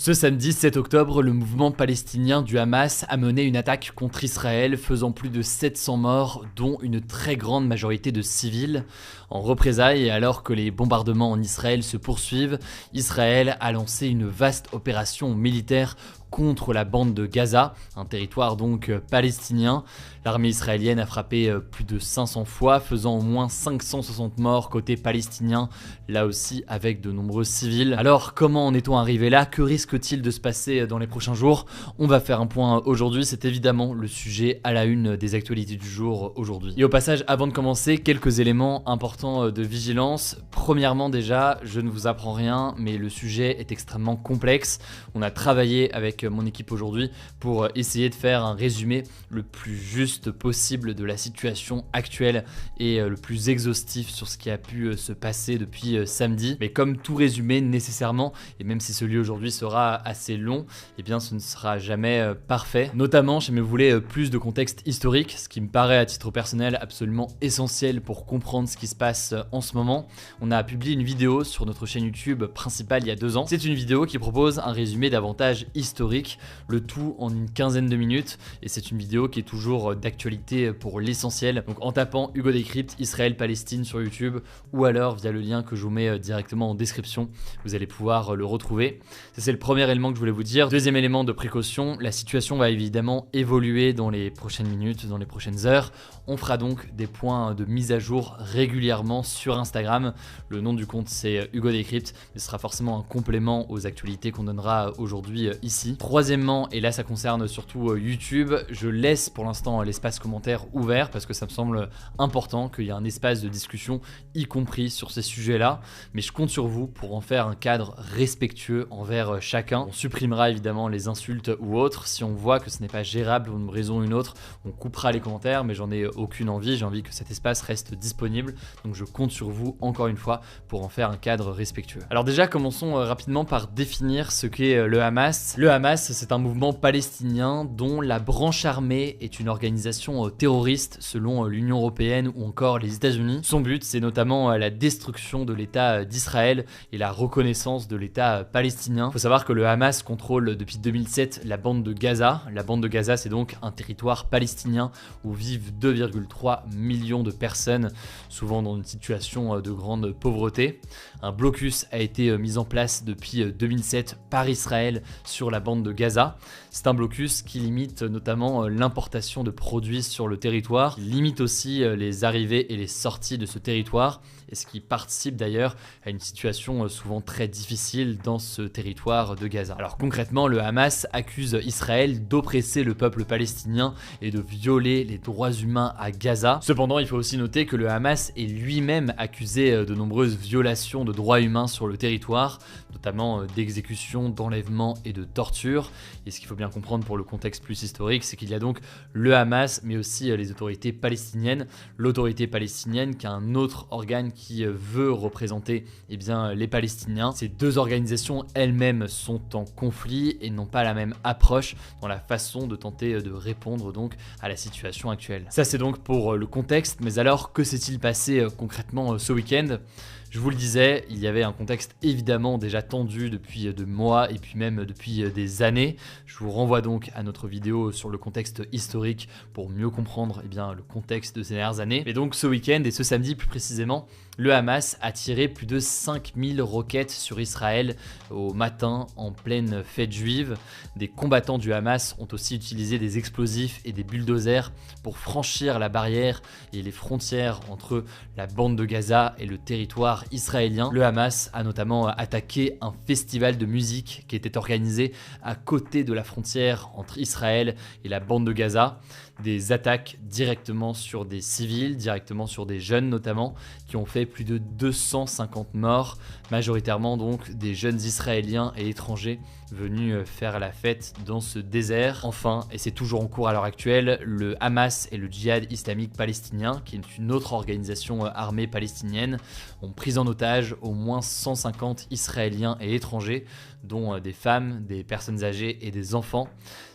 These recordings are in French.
Ce samedi 7 octobre, le mouvement palestinien du Hamas a mené une attaque contre Israël, faisant plus de 700 morts, dont une très grande majorité de civils. En représailles, et alors que les bombardements en Israël se poursuivent, Israël a lancé une vaste opération militaire contre la bande de Gaza, un territoire donc palestinien. L'armée israélienne a frappé plus de 500 fois, faisant au moins 560 morts côté palestinien, là aussi avec de nombreux civils. Alors comment en est-on arrivé là? Que risque-t-il de se passer dans les prochains jours? On va faire un point aujourd'hui, c'est évidemment le sujet à la une des actualités du jour aujourd'hui. Et au passage, avant de commencer, quelques éléments importants de vigilance. Premièrement déjà, je ne vous apprends rien, mais le sujet est extrêmement complexe. On a travaillé avec mon équipe aujourd'hui pour essayer de faire un résumé le plus juste possible de la situation actuelle et le plus exhaustif sur ce qui a pu se passer depuis samedi. Mais comme tout résumé nécessairement, et même si celui aujourd'hui sera assez long, eh bien ce ne sera jamais parfait. Notamment, si vous voulez plus de contexte historique, ce qui me paraît à titre personnel absolument essentiel pour comprendre ce qui se passe en ce moment. On a publié une vidéo sur notre chaîne YouTube principale il y a 2 ans. C'est une vidéo qui propose un résumé davantage historique, le tout en une quinzaine de minutes, et c'est une vidéo qui est toujours d'actualité pour l'essentiel. Donc en tapant Hugo Décrypte Israël-Palestine sur YouTube, ou alors via le lien que je vous mets directement en description, vous allez pouvoir le retrouver. Ça, c'est le premier élément que je voulais vous dire. Deuxième élément de précaution, la situation va évidemment évoluer dans les prochaines minutes, dans les prochaines heures. On fera donc des points de mise à jour régulièrement sur Instagram. Le nom du compte c'est Hugo Décrypte, mais ce sera forcément un complément aux actualités qu'on donnera aujourd'hui ici. Troisièmement, et là ça concerne surtout YouTube, je laisse pour l'instant l'espace commentaire ouvert parce que ça me semble important qu'il y ait un espace de discussion, y compris sur ces sujets-là. Mais je compte sur vous pour en faire un cadre respectueux envers chacun. On supprimera évidemment les insultes ou autres. Si on voit que ce n'est pas gérable pour une raison ou une autre, on coupera les commentaires, mais j'en ai aucune envie. J'ai envie que cet espace reste disponible. Donc je compte sur vous encore une fois pour en faire un cadre respectueux. Alors déjà, commençons rapidement par définir ce qu'est le Hamas. Le Hamas, c'est un mouvement palestinien dont la branche armée est une organisation terroriste selon l'Union européenne ou encore les États-Unis. Son but, c'est notamment la destruction de l'État d'Israël et la reconnaissance de l'État palestinien. Il faut savoir que le Hamas contrôle depuis 2007 la bande de Gaza. La bande de Gaza, c'est donc un territoire palestinien où vivent 2,3 millions de personnes, souvent dans une situation de grande pauvreté. Un blocus a été mis en place depuis 2007 par Israël sur la bande de Gaza. C'est un blocus qui limite notamment l'importation de produits sur le territoire, qui limite aussi les arrivées et les sorties de ce territoire, et ce qui participe d'ailleurs à une situation souvent très difficile dans ce territoire de Gaza. Alors concrètement, le Hamas accuse Israël d'oppresser le peuple palestinien et de violer les droits humains à Gaza. Cependant, il faut aussi noter que le Hamas est lui-même accusé de nombreuses violations de droits humains sur le territoire, notamment d'exécutions, d'enlèvements et de torture. Et ce qu'il faut bien comprendre pour le contexte plus historique, c'est qu'il y a donc le Hamas, mais aussi les autorités palestiniennes. L'autorité palestinienne qui est un autre organe qui veut représenter les Palestiniens. Ces deux organisations elles-mêmes sont en conflit et n'ont pas la même approche dans la façon de tenter de répondre donc à la situation actuelle. Ça c'est donc pour le contexte, mais alors que s'est-il passé concrètement ce week-end ? Je vous le disais, il y avait un contexte évidemment déjà tendu depuis 2 mois et puis même depuis des années. Je vous renvoie donc à notre vidéo sur le contexte historique pour mieux comprendre le contexte de ces dernières années. Et donc ce week-end et ce samedi plus précisément, le Hamas a tiré plus de 5000 roquettes sur Israël au matin en pleine fête juive. Des combattants du Hamas ont aussi utilisé des explosifs et des bulldozers pour franchir la barrière et les frontières entre la bande de Gaza et le territoire israélien. Le Hamas a notamment attaqué un festival de musique qui était organisé à côté de la frontière entre Israël et la bande de Gaza. Des attaques directement sur des civils, directement sur des jeunes notamment, qui ont fait plus de 250 morts, majoritairement donc des jeunes israéliens et étrangers venus faire la fête dans ce désert. Enfin, et c'est toujours en cours à l'heure actuelle, le Hamas et le Djihad islamique palestinien, qui est une autre organisation armée palestinienne, ont pris en otage au moins 150 Israéliens et étrangers, dont des femmes, des personnes âgées et des enfants.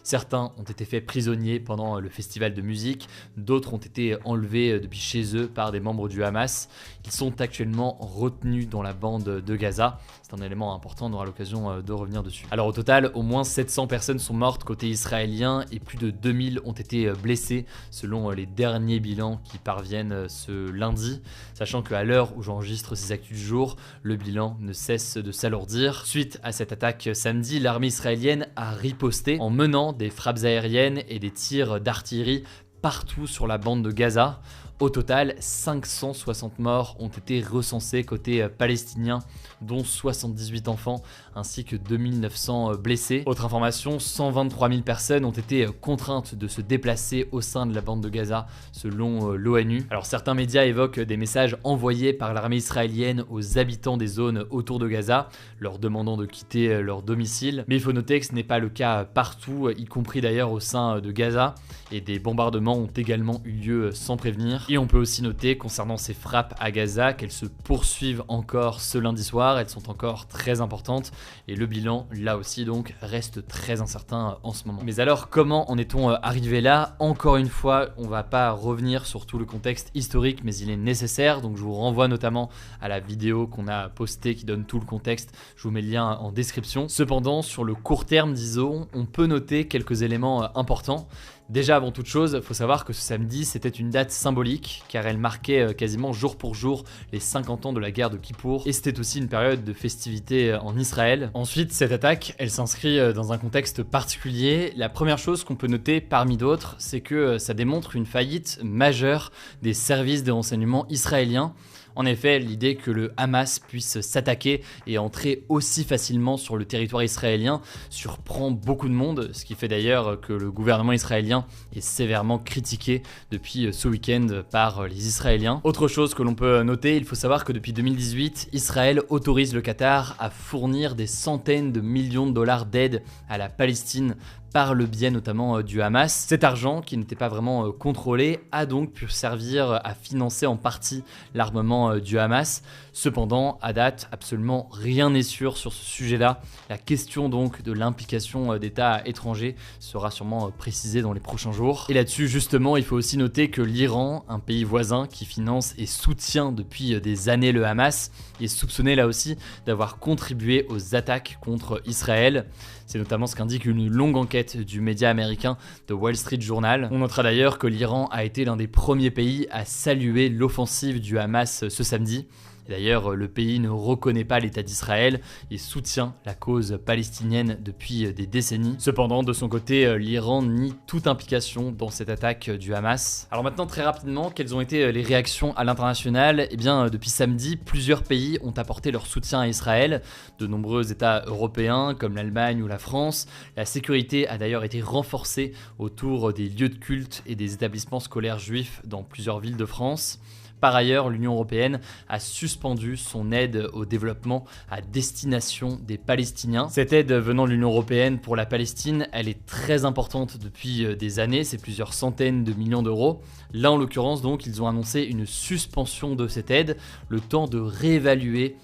Certains ont été faits prisonniers pendant le festival de musique, d'autres ont été enlevés depuis chez eux par des membres du Hamas. Ils sont actuellement retenus dans la bande de Gaza. C'est un élément important, on aura l'occasion de revenir dessus. Alors au total, au moins 700 personnes sont mortes côté israélien et plus de 2000 ont été blessés selon les derniers bilans qui parviennent ce lundi. Sachant qu'à l'heure où j'enregistre ces actus du jour, le bilan ne cesse de s'alourdir. Suite à cette attaque samedi, l'armée israélienne a riposté en menant des frappes aériennes et des tirs d'artillerie partout sur la bande de Gaza. Au total, 560 morts ont été recensés côté palestinien, dont 78 enfants ainsi que 2900 blessés. Autre information, 123 000 personnes ont été contraintes de se déplacer au sein de la bande de Gaza selon l'ONU. Alors certains médias évoquent des messages envoyés par l'armée israélienne aux habitants des zones autour de Gaza, leur demandant de quitter leur domicile. Mais il faut noter que ce n'est pas le cas partout, y compris d'ailleurs au sein de Gaza, et des bombardements ont également eu lieu sans prévenir. Et on peut aussi noter concernant ces frappes à Gaza qu'elles se poursuivent encore ce lundi soir, elles sont encore très importantes et le bilan là aussi donc reste très incertain en ce moment. Mais alors comment en est-on arrivé là? Encore une fois, on va pas revenir sur tout le contexte historique mais il est nécessaire, donc je vous renvoie notamment à la vidéo qu'on a postée qui donne tout le contexte, je vous mets le lien en description. Cependant sur le court terme disons, on peut noter quelques éléments importants. Déjà avant toute chose, il faut savoir que ce samedi c'était une date symbolique car elle marquait quasiment jour pour jour les 50 ans de la guerre de Kippour et c'était aussi une période de festivité en Israël. Ensuite, cette attaque, elle s'inscrit dans un contexte particulier. La première chose qu'on peut noter parmi d'autres, c'est que ça démontre une faillite majeure des services de renseignement israéliens. En effet, l'idée que le Hamas puisse s'attaquer et entrer aussi facilement sur le territoire israélien surprend beaucoup de monde, ce qui fait d'ailleurs que le gouvernement israélien est sévèrement critiqué depuis ce week-end par les Israéliens. Autre chose que l'on peut noter, il faut savoir que depuis 2018, Israël autorise le Qatar à fournir des centaines de millions de dollars d'aide à la Palestine par le biais notamment du Hamas. Cet argent, qui n'était pas vraiment contrôlé, a donc pu servir à financer en partie l'armement du Hamas. Cependant, à date, absolument rien n'est sûr sur ce sujet-là. La question donc de l'implication d'États étrangers sera sûrement précisée dans les prochains jours. Et là-dessus, justement, il faut aussi noter que l'Iran, un pays voisin qui finance et soutient depuis des années le Hamas, est soupçonné là aussi d'avoir contribué aux attaques contre Israël. C'est notamment ce qu'indique une longue enquête du média américain The Wall Street Journal. On notera d'ailleurs que l'Iran a été l'un des premiers pays à saluer l'offensive du Hamas ce samedi. D'ailleurs, le pays ne reconnaît pas l'État d'Israël et soutient la cause palestinienne depuis des décennies. Cependant, de son côté, l'Iran nie toute implication dans cette attaque du Hamas. Alors maintenant, très rapidement, quelles ont été les réactions à l'international? Eh bien, depuis samedi, plusieurs pays ont apporté leur soutien à Israël. De nombreux États européens, comme l'Allemagne ou la France. La sécurité a d'ailleurs été renforcée autour des lieux de culte et des établissements scolaires juifs dans plusieurs villes de France. Par ailleurs, l'Union européenne a suspendu son aide au développement à destination des Palestiniens. Cette aide venant de l'Union européenne pour la Palestine, elle est très importante depuis des années, c'est plusieurs centaines de millions d'euros. Là, en l'occurrence, donc, ils ont annoncé une suspension de cette aide, le temps de réévaluer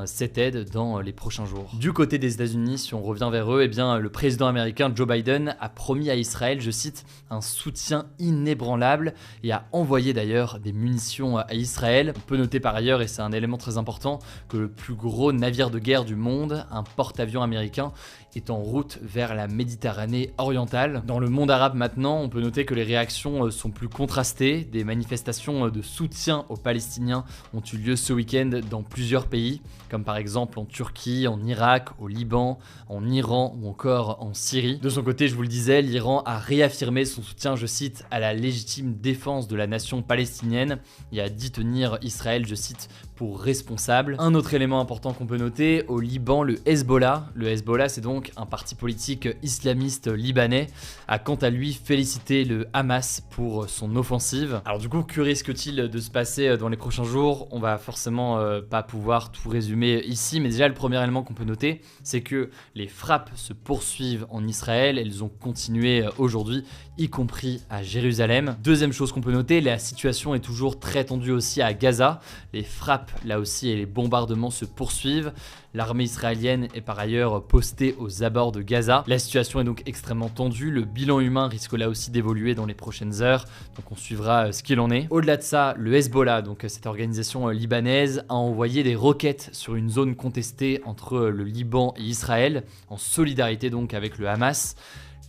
cette aide dans les prochains jours. Du côté des États-Unis, si on revient vers eux, le président américain Joe Biden a promis à Israël, je cite, un soutien inébranlable et a envoyé d'ailleurs des munitions à Israël. On peut noter par ailleurs, et c'est un élément très important, que le plus gros navire de guerre du monde, un porte-avions américain, est en route vers la Méditerranée orientale. Dans le monde arabe maintenant, on peut noter que les réactions sont plus contrastées. Des manifestations de soutien aux Palestiniens ont eu lieu ce week-end dans plusieurs pays, comme par exemple en Turquie, en Irak, au Liban, en Iran ou encore en Syrie. De son côté, je vous le disais, l'Iran a réaffirmé son soutien, je cite, à la légitime défense de la nation palestinienne et a dit tenir Israël, je cite, pour responsable. Un autre élément important qu'on peut noter, au Liban, le Hezbollah. Le Hezbollah, c'est donc donc, un parti politique islamiste libanais, a quant à lui félicité le Hamas pour son offensive. Alors du coup, que risque-t-il de se passer dans les prochains jours? On va forcément pas pouvoir tout résumer ici, mais déjà le premier élément qu'on peut noter, c'est que les frappes se poursuivent en Israël, elles ont continué aujourd'hui, y compris à Jérusalem. Deuxième chose qu'on peut noter, la situation est toujours très tendue aussi à Gaza. Les frappes là aussi et les bombardements se poursuivent. L'armée israélienne est par ailleurs postée aux abords de Gaza. La situation est donc extrêmement tendue. Le bilan humain risque là aussi d'évoluer dans les prochaines heures. Donc on suivra ce qu'il en est. Au-delà de ça, le Hezbollah, donc cette organisation libanaise, a envoyé des roquettes sur une zone contestée entre le Liban et Israël, en solidarité donc avec le Hamas.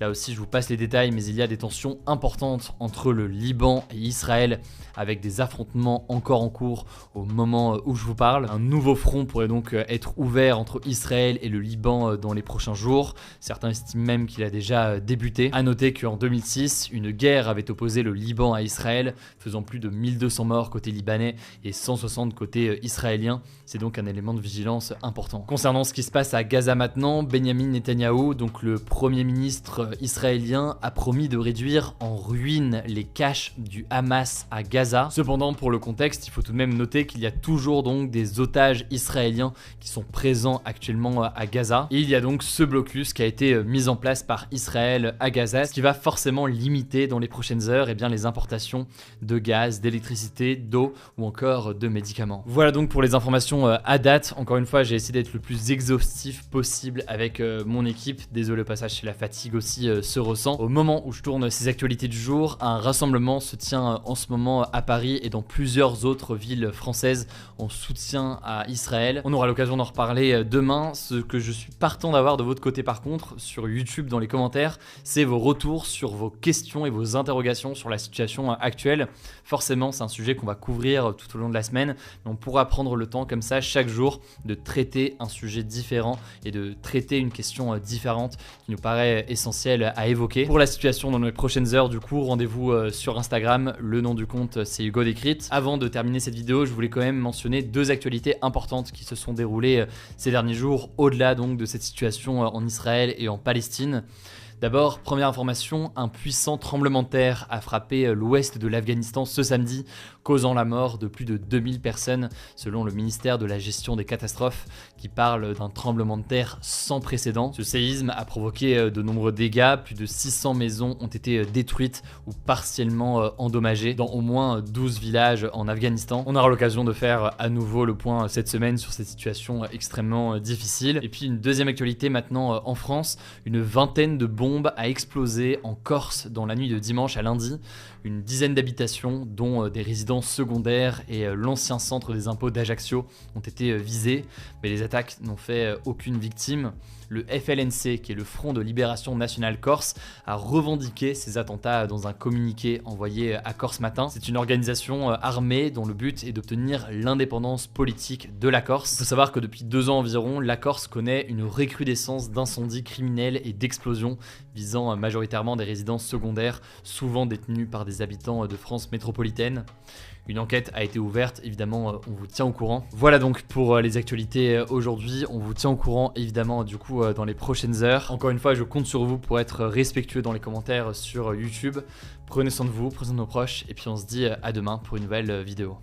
Là aussi, je vous passe les détails, mais il y a des tensions importantes entre le Liban et Israël, avec des affrontements encore en cours au moment où je vous parle. Un nouveau front pourrait donc être ouvert entre Israël et le Liban dans les prochains jours. Certains estiment même qu'il a déjà débuté. A noter qu'en 2006, une guerre avait opposé le Liban à Israël, faisant plus de 1200 morts côté libanais et 160 côté israélien. C'est donc un élément de vigilance important. Concernant ce qui se passe à Gaza maintenant, Benjamin Netanyahou, donc le premier ministre israélien, a promis de réduire en ruine les caches du Hamas à Gaza. Cependant, pour le contexte, il faut tout de même noter qu'il y a toujours donc des otages israéliens qui sont présents actuellement à Gaza. Et il y a donc ce blocus qui a été mis en place par Israël à Gaza, ce qui va forcément limiter dans les prochaines heures les importations de gaz, d'électricité, d'eau ou encore de médicaments. Voilà donc pour les informations à date. Encore une fois, j'ai essayé d'être le plus exhaustif possible avec mon équipe. Désolé au passage si la fatigue aussi se ressent. Au moment où je tourne ces actualités du jour, un rassemblement se tient en ce moment à Paris et dans plusieurs autres villes françaises en soutien à Israël. On aura l'occasion d'en reparler demain. Ce que je suis partant d'avoir de votre côté par contre sur YouTube dans les commentaires, c'est vos retours sur vos questions et vos interrogations sur la situation actuelle. Forcément, c'est un sujet qu'on va couvrir tout au long de la semaine, mais on pourra prendre le temps comme ça chaque jour de traiter un sujet différent et de traiter une question différente qui nous paraît essentielle à évoquer. Pour la situation dans les prochaines heures, du coup, rendez-vous sur Instagram. Le nom du compte, c'est Hugo Décrypte. Avant de terminer cette vidéo, je voulais quand même mentionner deux actualités importantes qui se sont déroulées ces derniers jours, au-delà donc de cette situation en Israël et en Palestine. D'abord, première information, un puissant tremblement de terre a frappé l'ouest de l'Afghanistan ce samedi, causant la mort de plus de 2000 personnes, selon le ministère de la gestion des catastrophes, qui parle d'un tremblement de terre sans précédent. Ce séisme a provoqué de nombreux dégâts, plus de 600 maisons ont été détruites ou partiellement endommagées dans au moins 12 villages en Afghanistan. On aura l'occasion de faire à nouveau le point cette semaine sur cette situation extrêmement difficile. Et puis une deuxième actualité maintenant en France, une vingtaine de bombes a explosé en Corse dans la nuit de dimanche à lundi. Une dizaine d'habitations, dont des résidences secondaires et l'ancien centre des impôts d'Ajaccio, ont été visées, mais les attaques n'ont fait aucune victime. Le FLNC, qui est le Front de Libération Nationale Corse, a revendiqué ces attentats dans un communiqué envoyé à Corse Matin. C'est une organisation armée dont le but est d'obtenir l'indépendance politique de la Corse. Il faut savoir que depuis 2 ans environ, la Corse connaît une recrudescence d'incendies criminels et d'explosions visant majoritairement des résidences secondaires, souvent détenues par des habitants de France métropolitaine. Une enquête a été ouverte, évidemment, on vous tient au courant. Voilà donc pour les actualités aujourd'hui, on vous tient au courant évidemment du coup dans les prochaines heures. Encore une fois, je compte sur vous pour être respectueux dans les commentaires sur YouTube. Prenez soin de vous, prenez soin de nos proches, et puis on se dit à demain pour une nouvelle vidéo.